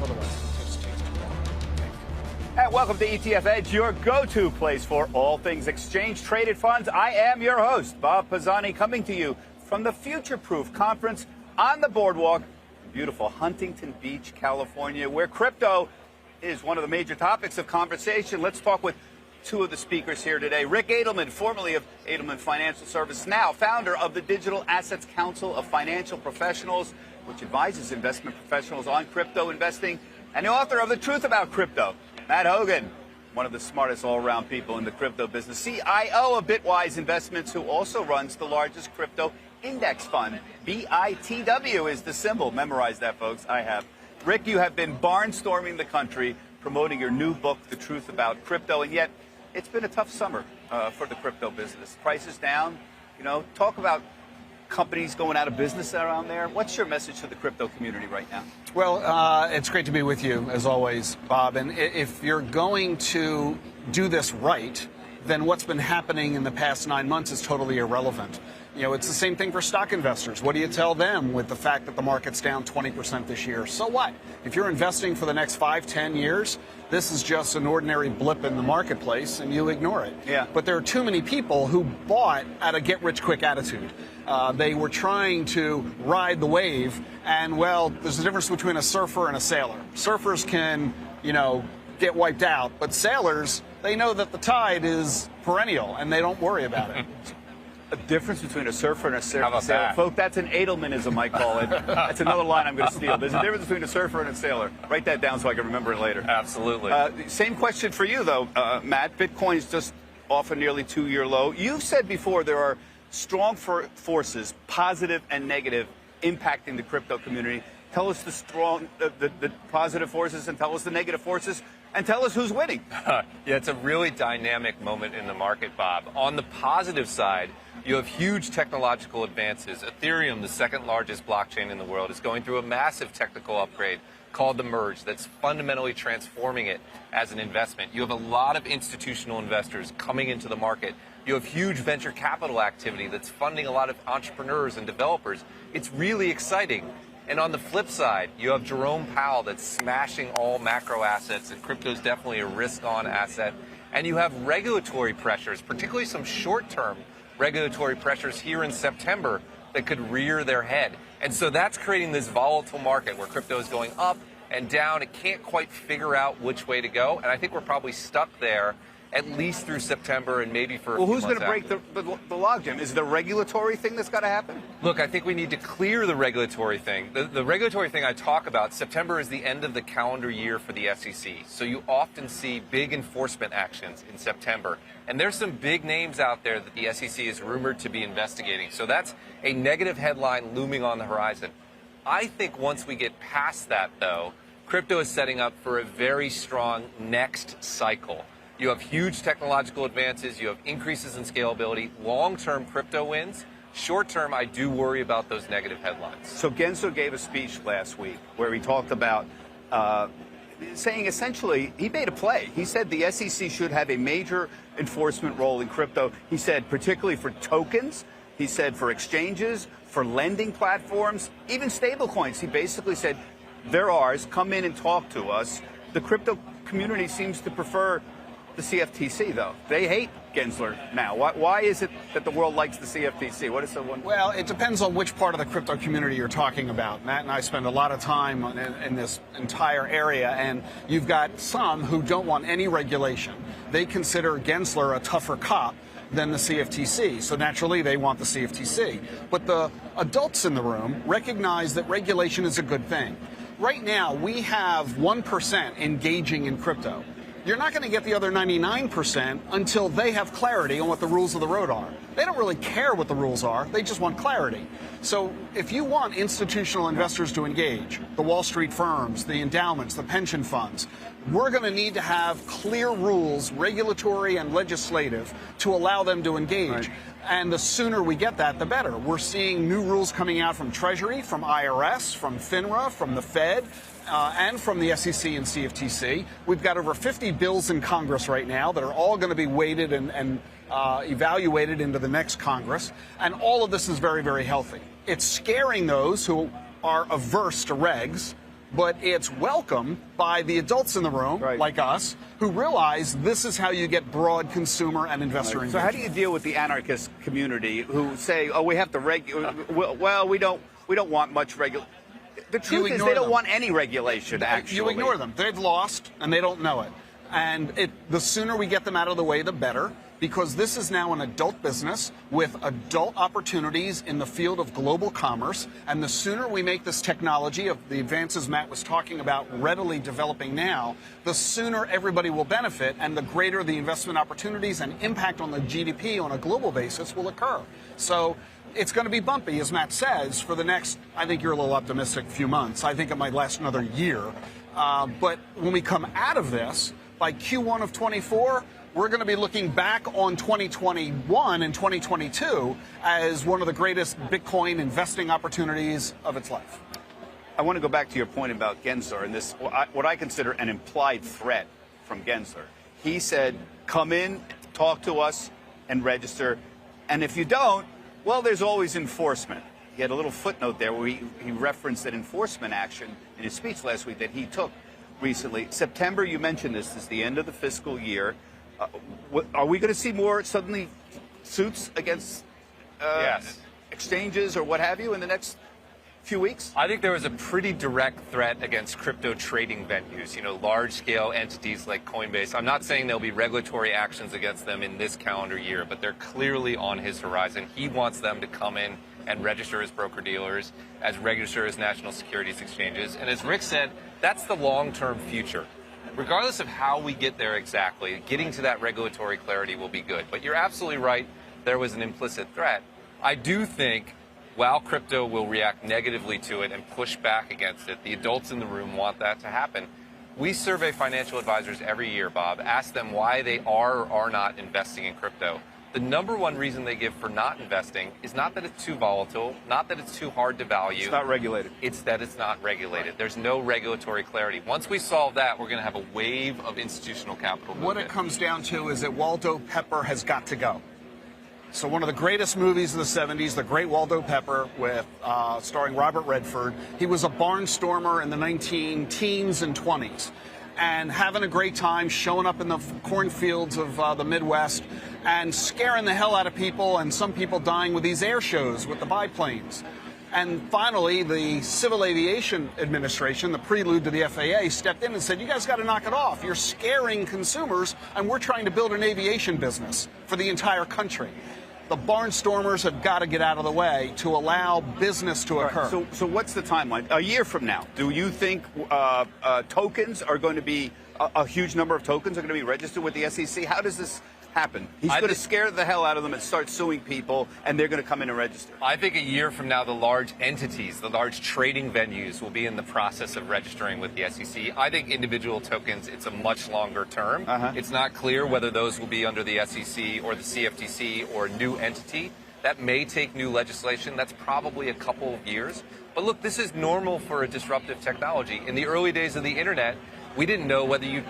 for the rest. And welcome to ETF Edge, your go-to place for all things exchange-traded funds. I am your host, Bob Pisani, coming to you from the Future Proof Conference on the boardwalk in beautiful Huntington Beach, California, where crypto is one of the major topics of conversation. Let's talk with two of the speakers here today. Rick Edelman, formerly of Edelman Financial Services, now founder of the Digital Assets Council of Financial Professionals, which advises investment professionals on crypto investing, and the author of The Truth About Crypto. Matt Hogan, one of the smartest all-around people in the crypto business, CIO of Bitwise Investments, who also runs the largest crypto index fund. BITW is the symbol. Memorize that, folks. I have. Rick, you have been barnstorming the country, promoting your new book, The Truth About Crypto, and yet it's been a tough summer for the crypto business. Prices down. You know, talk about companies going out of business around there. What's your message to the crypto community right now? Well, it's great to be with you, as always, Bob. And if you're going to do this right, then what's been happening in the past 9 months is totally irrelevant. You know, it's the same thing for stock investors. What do you tell them with the fact that the market's down 20% this year? So what? If you're investing for the next 5, 10 years, this is just an ordinary blip in the marketplace, and you ignore it. Yeah. But there are too many people who bought at a get-rich-quick attitude. They were trying to ride the wave, and, well, there's a difference between a surfer and a sailor. Surfers can, you know, get wiped out, but sailors, they know that the tide is perennial, and they don't worry about it. A difference between a surfer and a sailor. How about that? Folks, that's an Edelmanism, I call it. That's another line I'm going to steal. There's a difference between a surfer and a sailor. Write that down so I can remember it later. Absolutely. Same question for you, though, Matt. Bitcoin's just off a nearly 2-year low. You've said before there are strong forces, positive and negative, impacting the crypto community. Tell us the positive forces, and tell us the negative forces, and tell us who's winning. Yeah, it's a really dynamic moment in the market, Bob. On the positive side, you have huge technological advances. Ethereum, the second largest blockchain in the world, is going through a massive technical upgrade called the Merge that's fundamentally transforming it as an investment. You have a lot of institutional investors coming into the market. You have huge venture capital activity that's funding a lot of entrepreneurs and developers. It's really exciting. And on the flip side, you have Jerome Powell that's smashing all macro assets, and crypto is definitely a risk-on asset. And you have regulatory pressures, particularly some short-term regulatory pressures here in September that could rear their head. And so that's creating this volatile market where crypto is going up and down. It can't quite figure out which way to go. And I think we're probably stuck there at least through September and maybe for a few months. Well, who's going to break the logjam? Is it the regulatory thing that's got to happen? Look, I think we need to clear the regulatory thing. The regulatory thing I talk about, September is the end of the calendar year for the SEC. So you often see big enforcement actions in September. And there's some big names out there that the SEC is rumored to be investigating. So that's a negative headline looming on the horizon. I think once we get past that, though, crypto is setting up for a very strong next cycle. You have huge technological advances. You have increases in scalability. Long-term crypto wins. Short-term, I do worry about those negative headlines. So Gensler gave a speech last week where he talked about saying essentially he made a play. He said the SEC should have a major enforcement role in crypto. He said particularly for tokens. He said for exchanges, for lending platforms, even stable coins. He basically said they're ours. Come in and talk to us. The crypto community seems to prefer the CFTC, though. They hate Gensler now. Why is it that the world likes the CFTC? What is the one? Well, it depends on which part of the crypto community you're talking about. Matt and I spend a lot of time in this entire area, and you've got some who don't want any regulation. They consider Gensler a tougher cop than the CFTC, so naturally they want the CFTC. But the adults in the room recognize that regulation is a good thing. Right now, we have 1% engaging in crypto. You're not going to get the other 99% until they have clarity on what the rules of the road are. They don't really care what the rules are. They just want clarity. So if you want institutional investors to engage, the Wall Street firms, the endowments, the pension funds, we're going to need to have clear rules, regulatory and legislative, to allow them to engage. Right. And the sooner we get that, the better. We're seeing new rules coming out from Treasury, from IRS, from FINRA, from the Fed, and from the SEC and CFTC. We've got over 50 bills in Congress right now that are all going to be weighted and evaluated into the next Congress. And all of this is very, very healthy. It's scaring those who are averse to regs, but it's welcome by the adults in the room, like us, who realize this is how you get broad consumer and investor engagement. So how do you deal with the anarchist community who say, "Oh, we have to well, we don't want much regulation"? The truth is, they don't want any regulation. Actually, you ignore them. They've lost, and they don't know it. And the sooner we get them out of the way, the better. Because this is now an adult business with adult opportunities in the field of global commerce. And the sooner we make this technology of the advances Matt was talking about readily developing now, the sooner everybody will benefit and the greater the investment opportunities and impact on the GDP on a global basis will occur. So it's going to be bumpy, as Matt says, for the next, I think you're a little optimistic, few months. I think it might last another year. But when we come out of this, by Q1 of 24, we're going to be looking back on 2021 and 2022 as one of the greatest Bitcoin investing opportunities of its life. I want to go back to your point about Gensler and this, what I consider an implied threat from Gensler. He said, come in, talk to us, and register. And if you don't, well, there's always enforcement. He had a little footnote there where he referenced that enforcement action in his speech last week that he took recently. September, you mentioned this is the end of the fiscal year. Are we going to see more suddenly suits against exchanges or what have you in the next few weeks? I think there was a pretty direct threat against crypto trading venues, large-scale entities like Coinbase. I'm not saying there'll be regulatory actions against them in this calendar year, but they're clearly on his horizon. He wants them to come in and register as broker-dealers, as register as national securities exchanges. And as Rick said, that's the long-term future. Regardless of how we get there exactly, getting to that regulatory clarity will be good. But you're absolutely right, there was an implicit threat. I do think while crypto will react negatively to it and push back against it, the adults in the room want that to happen. We survey financial advisors every year, Bob, ask them why they are or are not investing in crypto. The number one reason they give for not investing is not that it's too volatile, not that it's too hard to value. It's not regulated. It's that it's not regulated. There's no regulatory clarity. Once we solve that, we're going to have a wave of institutional capital movement. What it comes down to is that Waldo Pepper has got to go. So one of the greatest movies of the 70s, The Great Waldo Pepper, with starring Robert Redford. He was a barnstormer in the 19-teens and 20s. And having a great time, showing up in the cornfields of the Midwest and scaring the hell out of people, and some people dying with these air shows with the biplanes. And finally, the Civil Aviation Administration, the prelude to the FAA, stepped in and said, you guys got to knock it off. You're scaring consumers, and we're trying to build an aviation business for the entire country. The barnstormers have got to get out of the way to allow business to occur. Right. So what's the timeline? A year from now, do you think tokens are going to be, a huge number of tokens are going to be registered with the SEC? How does this happen? He's going to scare the hell out of them and start suing people, and they're going to come in and register. I think a year from now, the large entities, the large trading venues will be in the process of registering with the SEC. I think individual tokens, it's a much longer term. It's not clear whether those will be under the SEC or the CFTC or a new entity. That may take new legislation. That's probably a couple of years. But look, this is normal for a disruptive technology. In the early days of the internet, we didn't know whether you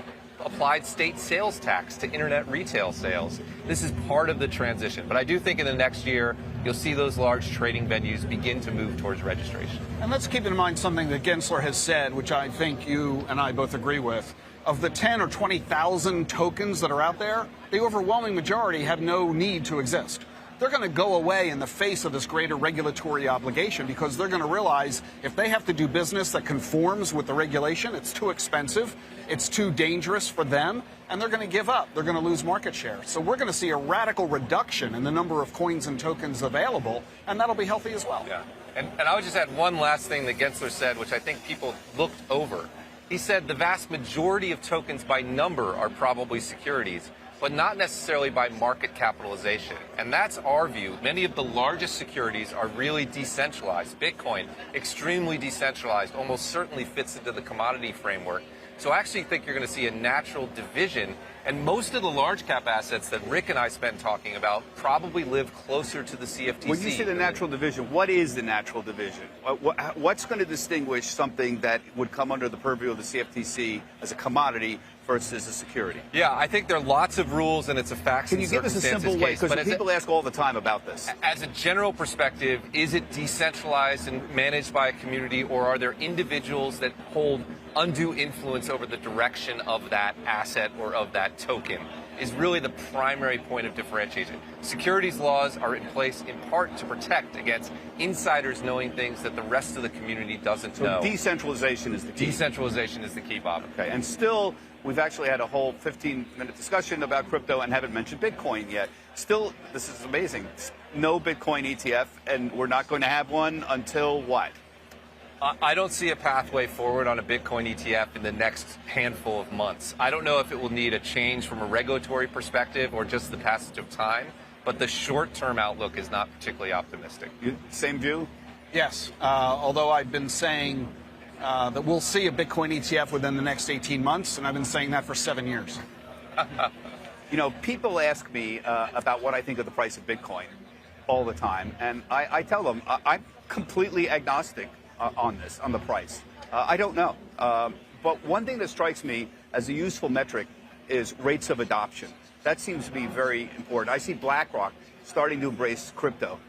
applied state sales tax to internet retail sales. This is part of the transition. But I do think in the next year, you'll see those large trading venues begin to move towards registration. And let's keep in mind something that Gensler has said, which I think you and I both agree with. Of the 10 or 20,000 tokens that are out there, the overwhelming majority have no need to exist. They're going to go away in the face of this greater regulatory obligation because they're going to realize if they have to do business that conforms with the regulation, it's too expensive, it's too dangerous for them, and they're going to give up. They're going to lose market share. So we're going to see a radical reduction in the number of coins and tokens available, and that'll be healthy as well. Yeah. And I would just add one last thing that Gensler said, which I think people looked over. He said the vast majority of tokens by number are probably securities, but not necessarily by market capitalization. And that's our view. Many of the largest securities are really decentralized. Bitcoin, extremely decentralized, almost certainly fits into the commodity framework. So I actually think you're going to see a natural division. And most of the large cap assets that Rick and I spent talking about probably live closer to the CFTC. When you say the natural division, what is the natural division? What's going to distinguish something that would come under the purview of the CFTC as a commodity versus a security? Yeah, I think there are lots of rules, and it's a facts Can and you give us a circumstances simple way? case. Because people ask all the time about this. As a general perspective, is it decentralized and managed by a community, or are there individuals that hold undue influence over the direction of that asset or of that token? Is really the primary point of differentiation. Securities laws are in place in part to protect against insiders knowing things that the rest of the community doesn't know. Decentralization is the key. Decentralization is the key, Bob. Okay, and still, we've actually had a whole 15-minute discussion about crypto and haven't mentioned Bitcoin yet. Still, this is amazing. No Bitcoin ETF, and we're not going to have one until what? I don't see a pathway forward on a Bitcoin ETF in the next handful of months. I don't know if it will need a change from a regulatory perspective or just the passage of time, but the short-term outlook is not particularly optimistic. Same view? Yes, although I've been saying that we'll see a Bitcoin ETF within the next 18 months, and I've been saying that for 7 years. You know, people ask me about what I think of the price of Bitcoin all the time, and I tell them I'm completely agnostic on this, on the price. I don't know. But one thing that strikes me as a useful metric is rates of adoption. That seems to be very important. I see BlackRock starting to embrace crypto.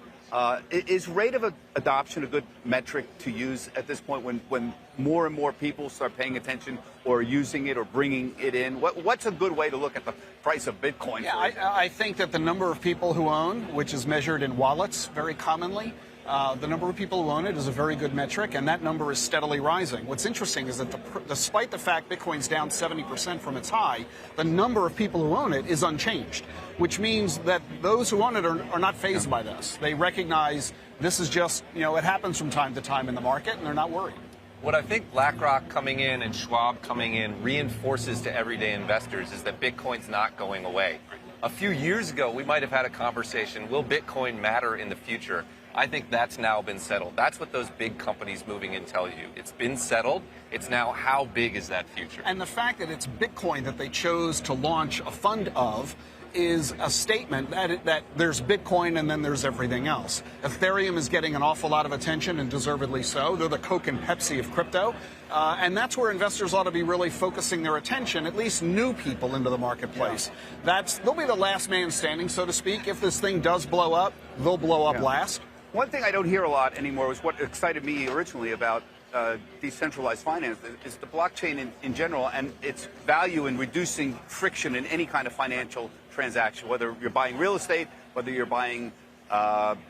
Is rate of adoption a good metric to use at this point when more and more people start paying attention or using it or bringing it in? What's a good way to look at the price of Bitcoin? Yeah, I think that the number of people who own, which is measured in wallets very commonly, the number of people who own it is a very good metric, and that number is steadily rising. What's interesting is that despite the fact Bitcoin's down 70% from its high, the number of people who own it is unchanged, which means that those who own it are not fazed by this. They recognize this is just, it happens from time to time in the market, and they're not worried. What I think BlackRock coming in and Schwab coming in reinforces to everyday investors is that Bitcoin's not going away. A few years ago, we might have had a conversation, will Bitcoin matter in the future? I think that's now been settled. That's what those big companies moving in tell you. It's been settled. It's now how big is that future? And the fact that it's Bitcoin that they chose to launch a fund of is a statement that there's Bitcoin and then there's everything else. Ethereum is getting an awful lot of attention, and deservedly so. They're the Coke and Pepsi of crypto. And that's where investors ought to be really focusing their attention, at least new people into the marketplace. They'll be the last man standing, so to speak. If this thing does blow up, they'll blow up last. One thing I don't hear a lot anymore was what excited me originally about decentralized finance is the blockchain in general and its value in reducing friction in any kind of financial transaction, whether you're buying real estate, whether you're buying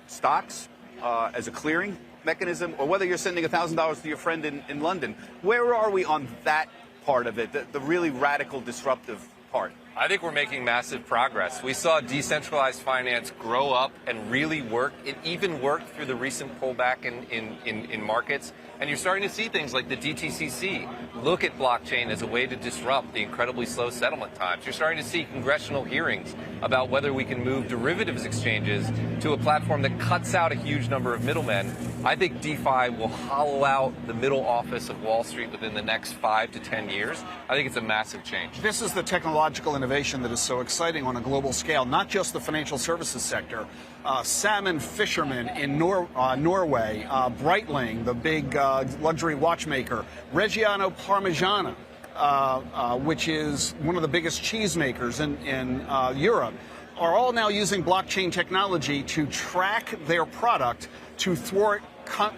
stocks as a clearing mechanism, or whether you're sending $1,000 to your friend in London. Where are we on that part of it, the really radical disruptive part? I think we're making massive progress. We saw decentralized finance grow up and really work. It even worked through the recent pullback in markets. And you're starting to see things like the DTCC look at blockchain as a way to disrupt the incredibly slow settlement times. You're starting to see congressional hearings about whether we can move derivatives exchanges to a platform that cuts out a huge number of middlemen. I think DeFi will hollow out the middle office of Wall Street within the next 5 to 10 years. I think it's a massive change. This is the technological innovation that is so exciting on a global scale, not just the financial services sector. Salmon fishermen in Norway, Breitling, the big luxury watchmaker, Reggiano Parmigiano, which is one of the biggest cheesemakers in Europe, are all now using blockchain technology to track their product to thwart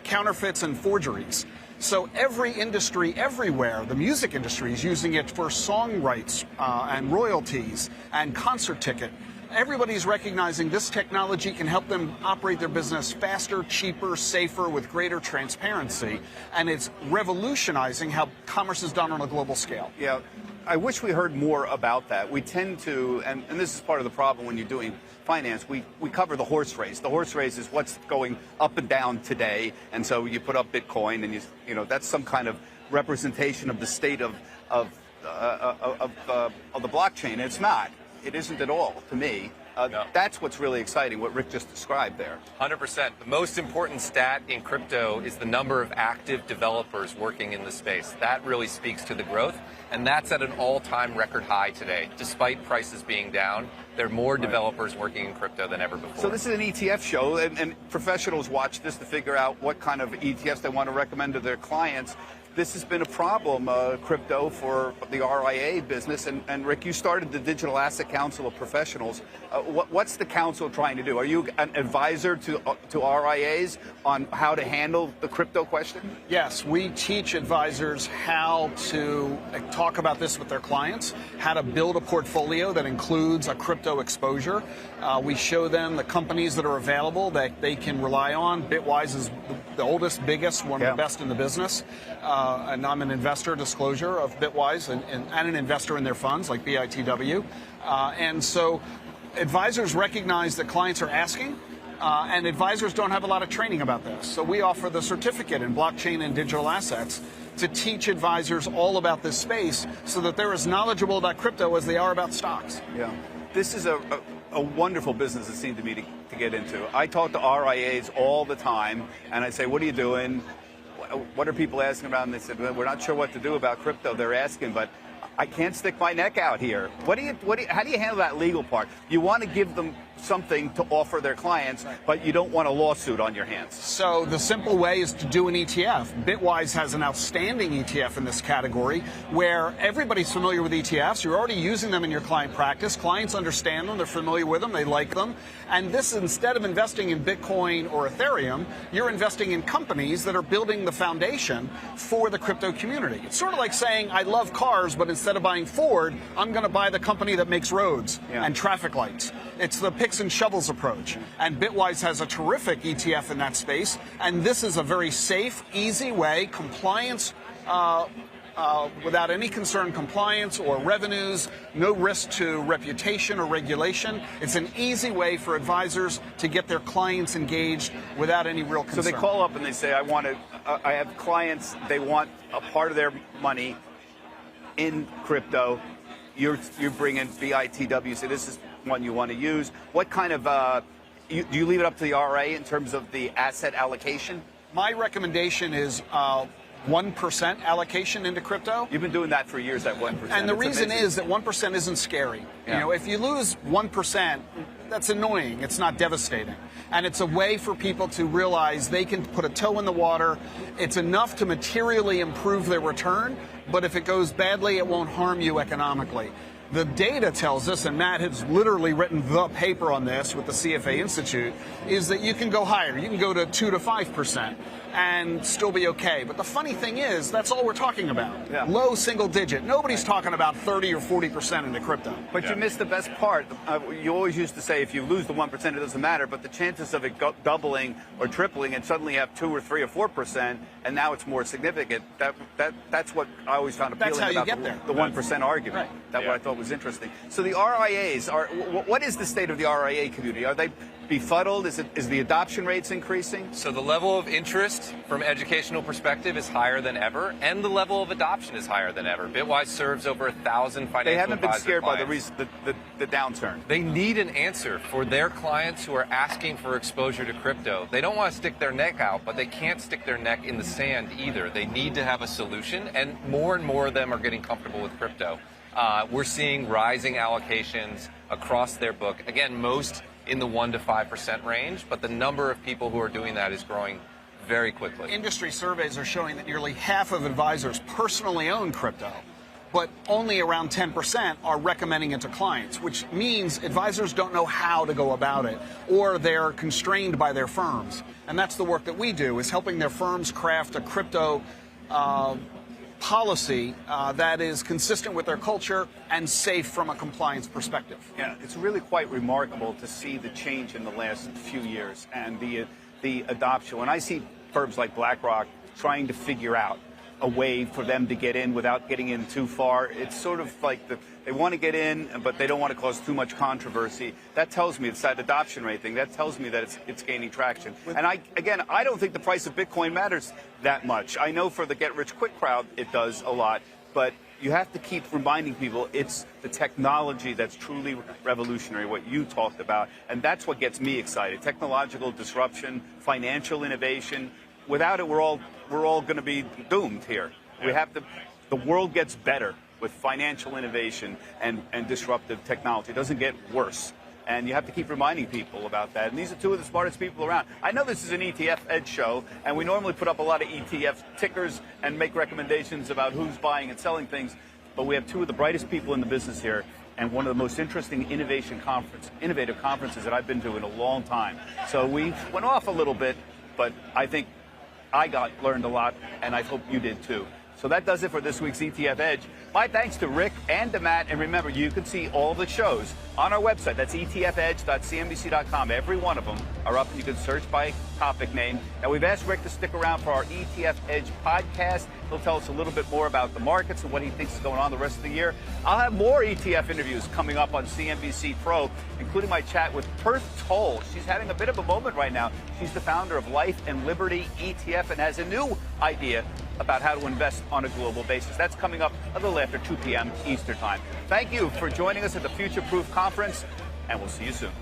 counterfeits and forgeries. So every industry everywhere, the music industry is using it for song rights and royalties and concert ticket. Everybody's recognizing this technology can help them operate their business faster, cheaper, safer, with greater transparency. And it's revolutionizing how commerce is done on a global scale. Yeah, I wish we heard more about that. We tend to, and this is part of the problem when you're doing finance, we cover the horse race. The horse race is what's going up and down today. And so you put up Bitcoin and you know, that's some kind of representation of the state of the blockchain. It's not. It isn't at all, to me. No. That's what's really exciting, what Rick just described there. 100%. The most important stat in crypto is the number of active developers working in the space. That really speaks to the growth, and that's at an all-time record high today. Despite prices being down, there are more developers working in crypto than ever before. So this is an ETF show, and professionals watch this to figure out what kind of ETFs they want to recommend to their clients. this has been a problem, crypto, for the RIA business. And Rick, you started the Digital Asset Council of Professionals. What's the council trying to do? Are you an advisor to RIAs on how to handle the crypto question? Yes, we teach advisors how to talk about this with their clients, how to build a portfolio that includes a crypto exposure. We show them the companies that are available that they can rely on. Bitwise is the oldest, biggest, one of the best in the business. And I'm an investor, disclosure, of Bitwise and an investor in their funds like BITW. And so advisors recognize that clients are asking, and advisors don't have a lot of training about this. So we offer the certificate in blockchain and digital assets to teach advisors all about this space so that they're as knowledgeable about crypto as they are about stocks. Yeah. This is a wonderful business, it seemed to me, to get into. I talk to RIAs all the time, and I say, what are you doing? What are people asking about? And they said, well, we're not sure what to do about crypto. They're asking, but I can't stick my neck out here. How do you handle that legal part? You want to give them something to offer their clients, but you don't want a lawsuit on your hands. So the simple way is to do an ETF. Bitwise has an outstanding ETF in this category where everybody's familiar with ETFs. You're already using them in your client practice. Clients understand them. They're familiar with them. They like them. And this, instead of investing in Bitcoin or Ethereum, you're investing in companies that are building the foundation for the crypto community. It's sort of like saying, I love cars, but instead of buying Ford, I'm going to buy the company that makes roads and traffic lights. It's the picks and shovels approach. And Bitwise has a terrific ETF in that space. And this is a very safe, easy way, compliance, without any concern, compliance or revenues, no risk to reputation or regulation. It's an easy way for advisors to get their clients engaged without any real concern. So they call up and they say, I have clients, they want a part of their money in crypto. You're bringing BITW, say this is one you want to use. What kind of, do you leave it up to the RIA in terms of the asset allocation? My recommendation is 1% allocation into crypto. You've been doing that for years, that 1%. And the reason is that 1% isn't scary. Yeah. You know, if you lose 1%, that's annoying. It's not devastating. And it's a way for people to realize they can put a toe in the water. It's enough to materially improve their return, but if it goes badly, it won't harm you economically. The data tells us, and Matt has literally written the paper on this with the CFA Institute, is that you can go higher. You can go to 2 to 5% and still be okay. But the funny thing is, that's all we're talking about. Yeah. Low single digit. Nobody's talking about 30 or 40% into crypto. But you missed the best part. You always used to say if you lose the 1%, it doesn't matter. But the chances of it doubling or tripling and suddenly you have 2 or 3 or 4%, and now it's more significant. That's what I always found appealing about the 1% argument. Right. That's what I thought was interesting. So the RIAs what is the state of the RIA community? Are they befuddled? Is the adoption rates increasing? So the level of interest from educational perspective is higher than ever, and the level of adoption is higher than ever. Bitwise serves over 1,000 financial They haven't been scared clients. by the downturn. They need an answer for their clients who are asking for exposure to crypto. They don't want to stick their neck out, but they can't stick their neck in the sand either. They need to have a solution, and more of them are getting comfortable with crypto. We're seeing rising allocations across their book. Again, most in the 1 to 5% range, but the number of people who are doing that is growing very quickly. Industry surveys are showing that nearly half of advisors personally own crypto, but only around 10% are recommending it to clients, which means advisors don't know how to go about it, or they're constrained by their firms. And that's the work that we do, is helping their firms craft a crypto policy that is consistent with their culture and safe from a compliance perspective. Yeah, it's really quite remarkable to see the change in the last few years and the adoption. When I see firms like BlackRock trying to figure out a way for them to get in without getting in too far, it's sort of like they want to get in, but they don't want to cause too much controversy. That tells me it's that adoption rate thing. That tells me that it's gaining traction. And I don't think the price of Bitcoin matters that much. I know for the get-rich-quick crowd, it does a lot, but you have to keep reminding people it's the technology that's truly revolutionary, what you talked about, and that's what gets me excited. Technological disruption, financial innovation. Without it, we're all going to be doomed here. Yeah. The world gets better with financial innovation and disruptive technology. It doesn't get worse. And you have to keep reminding people about that. And these are two of the smartest people around. I know this is an ETF Edge show, and we normally put up a lot of ETF tickers and make recommendations about who's buying and selling things. But we have two of the brightest people in the business here, and one of the most interesting innovative conferences that I've been to in a long time. So we went off a little bit, but I think I learned a lot, and I hope you did too. So that does it for this week's ETF Edge. My thanks to Rick and to Matt. And remember, you can see all the shows on our website. That's etfedge.cnbc.com. Every one of them are up, and you can search by topic name. Now, we've asked Rick to stick around for our ETF Edge podcast. He'll tell us a little bit more about the markets and what he thinks is going on the rest of the year. I'll have more ETF interviews coming up on CNBC Pro, including my chat with Perth Toll. She's having a bit of a moment right now. She's the founder of Life and Liberty ETF and has a new idea about how to invest on a global basis. That's coming up a little after 2 p.m. Eastern Time. Thank you for joining us at the Future Proof Conference, and we'll see you soon.